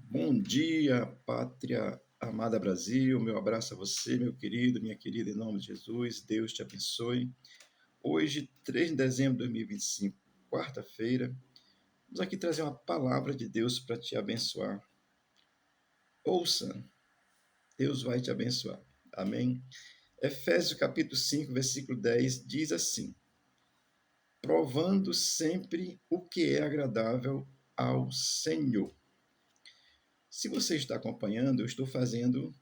Bom dia, pátria amada Brasil. Meu abraço a você, meu querido, minha querida, em nome de Jesus. Deus te abençoe. Hoje, 3 de dezembro de 2025, quarta-feira, vamos aqui trazer uma palavra de Deus para te abençoar. Ouça, Deus vai te abençoar. Amém? Efésios capítulo 5, versículo 10 diz assim: provando sempre o que é agradável ao Senhor. Se você está acompanhando, eu estou fazendo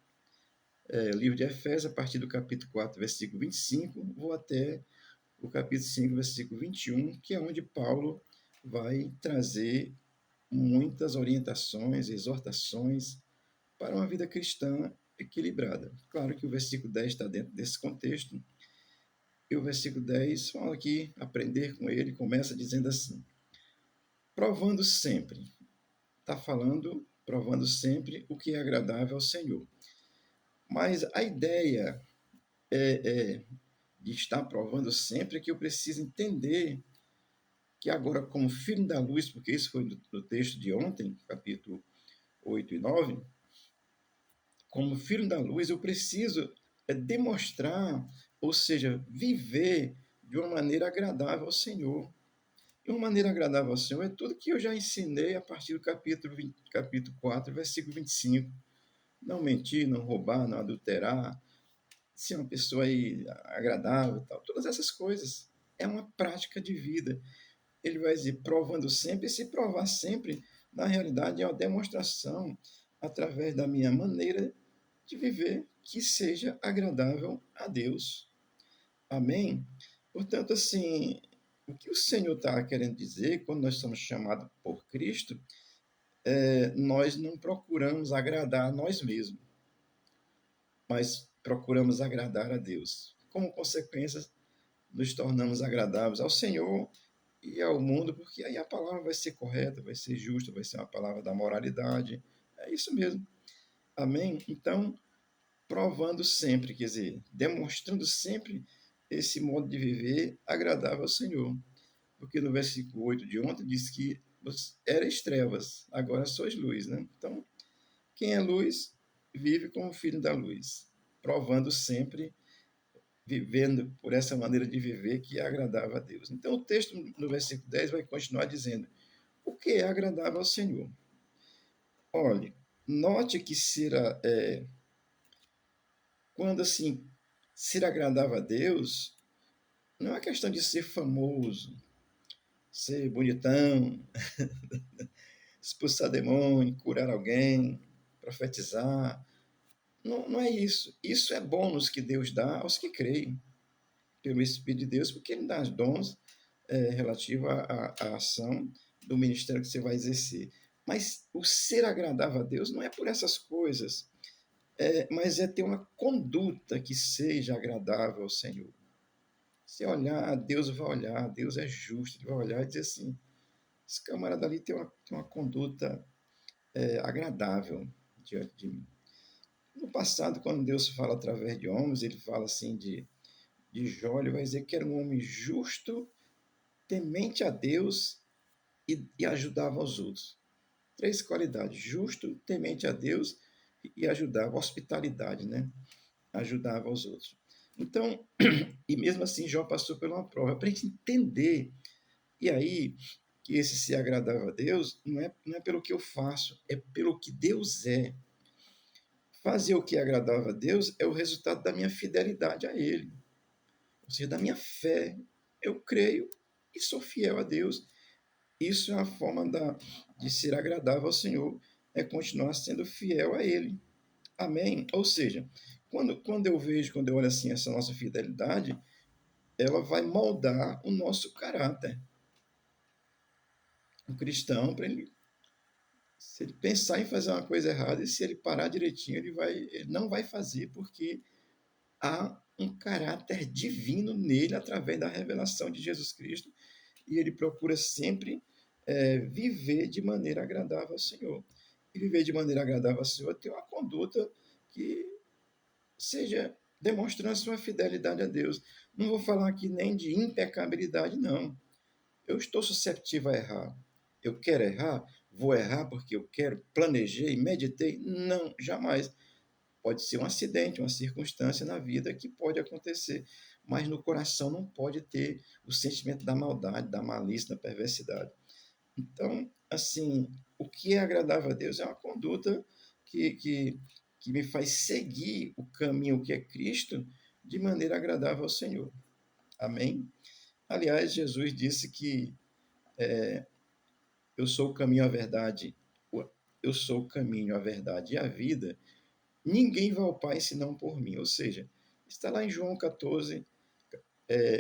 livro de Efésios, a partir do capítulo 4, versículo 25, vou até o capítulo 5, versículo 21, que é onde Paulo vai trazer muitas orientações, exortações para uma vida cristã equilibrada. Claro que o versículo 10 está dentro desse contexto, e o versículo 10 fala aqui, aprender com ele, começa dizendo assim: provando sempre, está falando, provando sempre o que é agradável ao Senhor. Mas a ideia de estar provando sempre que eu preciso entender que agora, como filho da luz, porque isso foi do texto de ontem, capítulo 8 e 9, como filho da luz, eu preciso demonstrar, ou seja, viver de uma maneira agradável ao Senhor. E uma maneira agradável ao Senhor é tudo que eu já ensinei a partir do capítulo 4, versículo 25. Não mentir, não roubar, não adulterar, ser uma pessoa aí agradável, tal, todas essas coisas. É uma prática de vida. Ele vai dizer, provando sempre, e se provar sempre, na realidade, é uma demonstração através da minha maneira de viver que seja agradável a Deus. Amém? Portanto, assim, o que o Senhor está querendo dizer, quando nós somos chamados por Cristo, nós não procuramos agradar a nós mesmos, mas procuramos agradar a Deus. Como consequência, nos tornamos agradáveis ao Senhor e ao mundo, porque aí a palavra vai ser correta, vai ser justa, vai ser uma palavra da moralidade. É isso mesmo. Amém? Então, provando sempre, quer dizer, demonstrando sempre esse modo de viver agradável ao Senhor. Porque no versículo 8 de ontem diz que erais trevas, agora sois luz, né? Então, quem é luz vive como filho da luz, provando sempre, vivendo por essa maneira de viver que é agradável a Deus. Então, o texto no versículo 10 vai continuar dizendo: o que é agradável ao Senhor? Olhe, note que quando assim, ser agradável a Deus, não é uma questão de ser famoso, ser bonitão, expulsar demônio, curar alguém, profetizar. Não, não é isso. Isso é bônus que Deus dá aos que creem pelo Espírito de Deus, porque Ele dá os dons relativos à ação do ministério que você vai exercer. Mas o ser agradável a Deus não é por essas coisas, mas é ter uma conduta que seja agradável ao Senhor. Se olhar, Deus vai olhar, Deus é justo, Ele vai olhar e dizer assim: esse camarada ali tem uma conduta agradável diante de mim. No passado, quando Deus fala através de homens, ele fala assim de Jó, ele vai dizer que era um homem justo, temente a Deus e ajudava os outros. Três qualidades: justo, temente a Deus e ajudava, hospitalidade, né? Ajudava os outros. Então, e mesmo assim, Jó passou por uma prova para a gente entender. E aí, que esse ser agradável a Deus não é pelo que eu faço, é pelo que Deus é. Fazer o que é agradável a Deus é o resultado da minha fidelidade a Ele, ou seja, da minha fé. Eu creio e sou fiel a Deus. Isso é uma forma de ser agradável ao Senhor, é continuar sendo fiel a Ele. Amém? Ou seja, quando eu vejo, quando eu olho assim essa nossa fidelidade, ela vai moldar o nosso caráter. O cristão, para ele, se ele pensar em fazer uma coisa errada, e se ele parar direitinho, ele não vai fazer, porque há um caráter divino nele através da revelação de Jesus Cristo, e ele procura sempre viver de maneira agradável ao Senhor. E viver de maneira agradável ao Senhor tem uma conduta que seja demonstrando sua fidelidade a Deus. Não vou falar aqui nem de impecabilidade, não. Eu estou susceptível a errar. Eu quero errar, vou errar porque eu quero, planejei, meditei. Não, jamais. Pode ser um acidente, uma circunstância na vida que pode acontecer, mas no coração não pode ter o sentimento da maldade, da malícia, da perversidade. Então, assim, o que é agradável a Deus é uma conduta que, que, que me faz seguir o caminho que é Cristo de maneira agradável ao Senhor. Amém? Aliás, Jesus disse que eu sou o caminho, a verdade, eu sou o caminho, a verdade e a vida. Ninguém vai ao Pai senão por mim. Ou seja, está lá em João 14,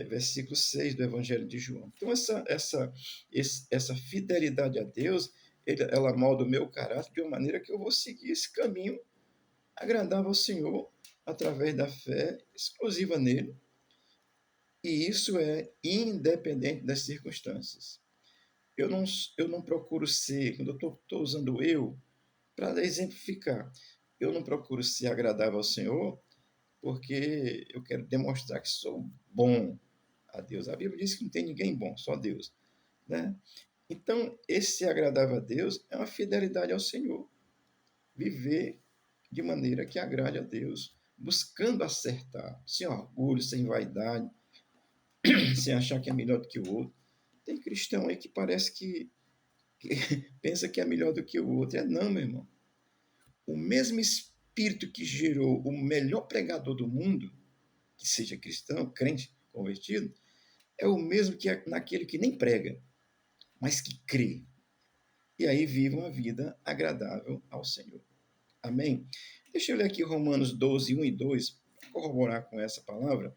versículo 6 do Evangelho de João. Então, essa fidelidade a Deus, ela molda o meu caráter de uma maneira que eu vou seguir esse caminho agradável ao Senhor através da fé exclusiva nele. E isso é independente das circunstâncias. Eu não procuro ser, quando eu estou usando eu, para exemplificar, eu não procuro ser agradável ao Senhor porque eu quero demonstrar que sou bom a Deus. A Bíblia diz que não tem ninguém bom, só Deus, né? Então, esse agradável a Deus é uma fidelidade ao Senhor. Viver de maneira que agrade a Deus, buscando acertar, sem orgulho, sem vaidade, sem achar que é melhor do que o outro. Tem cristão aí que parece que pensa que é melhor do que o outro. Não, meu irmão. O mesmo Espírito que gerou o melhor pregador do mundo, que seja cristão, crente, convertido, é o mesmo que naquele que nem prega, mas que crê. E aí vive uma vida agradável ao Senhor. Amém? Deixa eu ler aqui Romanos 12, 1 e 2, para corroborar com essa palavra.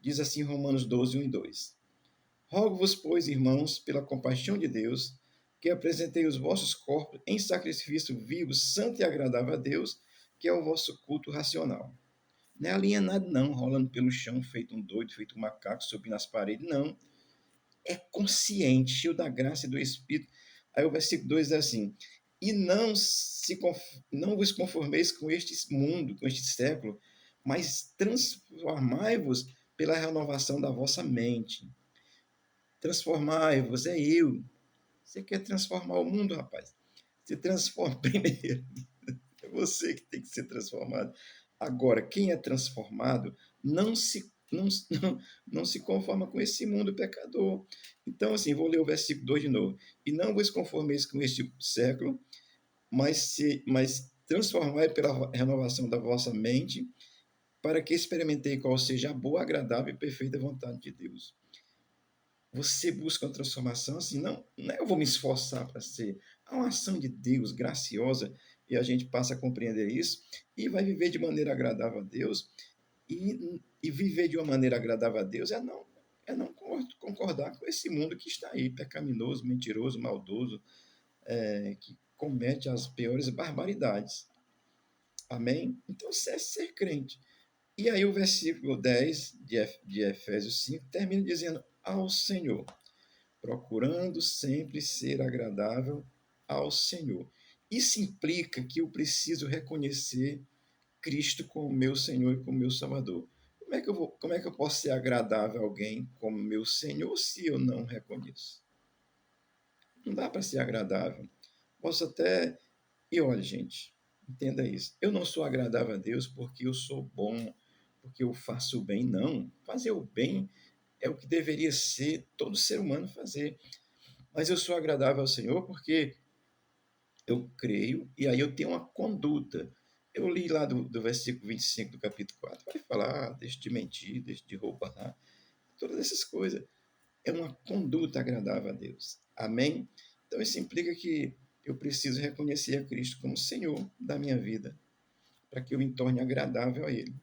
Diz assim Romanos 12, 1 e 2. Rogo-vos, pois, irmãos, pela compaixão de Deus, que apresentei os vossos corpos em sacrifício vivo, santo e agradável a Deus, que é o vosso culto racional. Não é alienado, não, rolando pelo chão, feito um doido, feito um macaco, subindo nas paredes, não. É consciente, cheio da graça e do Espírito. Aí o versículo 2 é assim: e não vos conformeis com este mundo, com este século, mas transformai-vos pela renovação da vossa mente. Transformai-vos, é eu. Você quer transformar o mundo, rapaz? Se transforma primeiro. É você que tem que ser transformado. Agora, quem é transformado não se conforma com esse mundo pecador. Então, assim, vou ler o versículo 2 de novo. E não vos conformeis com este século, mas transformai pela renovação da vossa mente, para que experimentei qual seja a boa, agradável e perfeita vontade de Deus. Você busca uma transformação assim, não é eu vou me esforçar para ser. Há uma ação de Deus graciosa e a gente passa a compreender isso e vai viver de maneira agradável a Deus. E viver de uma maneira agradável a Deus é não concordar com esse mundo que está aí, pecaminoso, mentiroso, maldoso, que comete as piores barbaridades. Amém? Então, isso é ser crente. E aí o versículo 10 de Efésios 5 termina dizendo ao Senhor, procurando sempre ser agradável ao Senhor. Isso implica que eu preciso reconhecer Cristo como meu Senhor e como meu Salvador. Como é que eu posso ser agradável a alguém como meu Senhor se eu não reconheço? Não dá para ser agradável. Posso até. E olha, gente, entenda isso. Eu não sou agradável a Deus porque eu sou bom, porque eu faço o bem. Não. Fazer o bem é o que deveria ser todo ser humano fazer. Mas eu sou agradável ao Senhor porque eu creio e aí eu tenho uma conduta. Eu li lá do versículo 25 do capítulo 4, vai falar, deixa de mentir, deixa de roubar, todas essas coisas. É uma conduta agradável a Deus. Amém? Então isso implica que eu preciso reconhecer a Cristo como Senhor da minha vida, para que eu me torne agradável a Ele.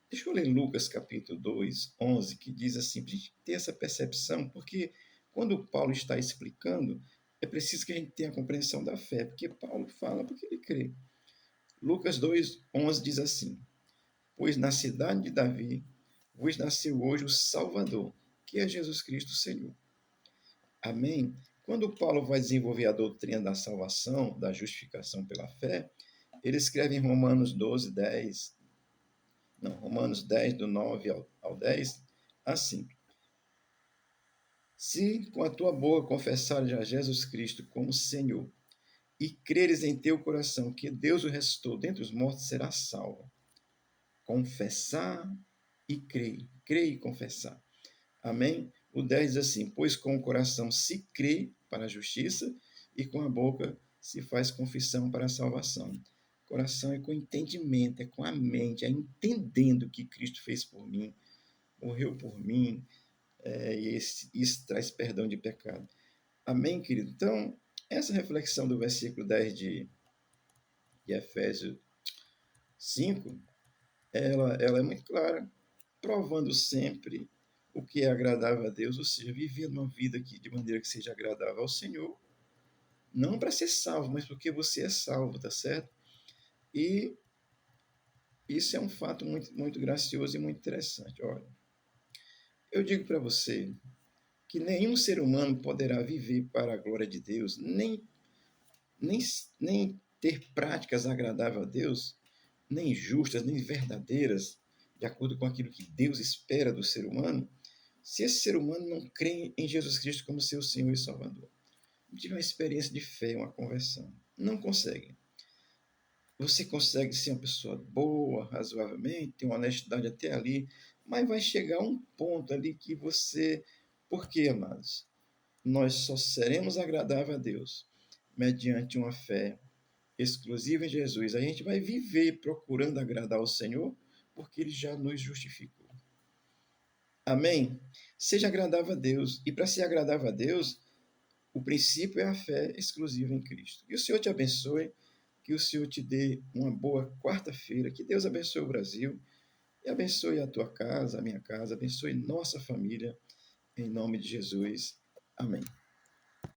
Deixa eu ler Lucas capítulo 2, 11, que diz assim, para a gente ter essa percepção, porque quando Paulo está explicando, é preciso que a gente tenha a compreensão da fé, porque Paulo fala porque ele crê. Lucas 2, 11 diz assim, pois na cidade de Davi vos nasceu hoje o Salvador, que é Jesus Cristo Senhor. Amém? Quando Paulo vai desenvolver a doutrina da salvação, da justificação pela fé, ele escreve em Romanos 12, 10, não, Romanos 10, do 9 ao 10, assim, Se com a tua boca confessares a Jesus Cristo como Senhor e creres em teu coração que Deus o ressuscitou dentre os mortos, serás salvo. Confessar e crer. Crer e confessar. Amém? O 10 diz assim: pois com o coração se crê para a justiça e com a boca se faz confissão para a salvação. Coração é com entendimento, é com a mente, é entendendo o que Cristo fez por mim, morreu por mim, e isso traz perdão de pecado. Amém, querido? Então, essa reflexão do versículo 10 de Efésios 5, ela é muito clara, provando sempre o que é agradável a Deus, ou seja, viver uma vida de maneira que seja agradável ao Senhor, não para ser salvo, mas porque você é salvo, tá certo? E isso é um fato muito, muito gracioso e muito interessante. Olha, eu digo para você que nenhum ser humano poderá viver para a glória de Deus, nem, nem ter práticas agradáveis a Deus, nem justas, nem verdadeiras, de acordo com aquilo que Deus espera do ser humano, se esse ser humano não crê em Jesus Cristo como seu Senhor e Salvador. Não tiver uma experiência de fé, uma conversão. Não consegue. Você consegue ser uma pessoa boa, razoavelmente, ter uma honestidade até ali, mas vai chegar um ponto ali que você. Por quê, amados? Nós só seremos agradáveis a Deus mediante uma fé exclusiva em Jesus. A gente vai viver procurando agradar ao Senhor, porque Ele já nos justificou. Amém? Seja agradável a Deus. E para ser agradável a Deus, o princípio é a fé exclusiva em Cristo. E o Senhor te abençoe, que o Senhor te dê uma boa quarta-feira, que Deus abençoe o Brasil e abençoe a tua casa, a minha casa, abençoe nossa família, em nome de Jesus. Amém.